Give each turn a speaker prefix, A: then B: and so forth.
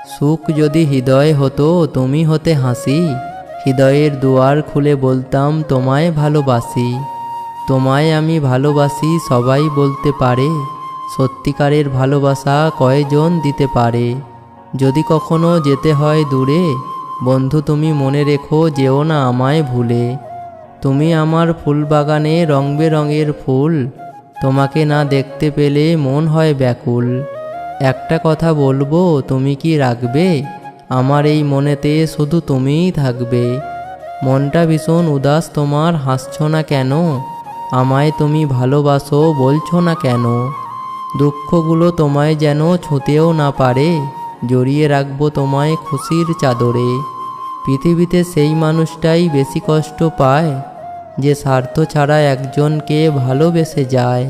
A: সুখ যদি হৃদয় হতো তুমি হতে হাসি, হৃদয়ের দুয়ার খুলে বলতাম তোমায় ভালোবাসি। তোমায় আমি ভালোবাসি সবাই বলতে পারে, সত্যিকারের ভালোবাসা কয়জন দিতে পারে। যদি কখনো যেতে হয় দূরে, বন্ধু তুমি মনে রেখো যেও না আমায় ভুলে। তুমি আমার ফুলবাগানে রং বেরঙের ফুল, তোমাকে না দেখতে পেলে মন হয় ব্যাকুল। একটা কথা বলবো তুমি কি রাখবে, আমার এই মনেতে শুধু তুমিই থাকবে। মনটা ভীষণ উদাস তোমার, হাসছো না কেন, আমায় তুমি ভালোবাসো বলছো না কেন। দুঃখগুলো তোমায় যেন ছুঁতেও না পারে, জড়িয়ে রাখবো তোমায় খুশির চাদরে। পৃথিবীতে সেই মানুষটাই বেশি কষ্ট পায়, যে স্বার্থ ছাড়া একজনকে ভালোবেসে যায়।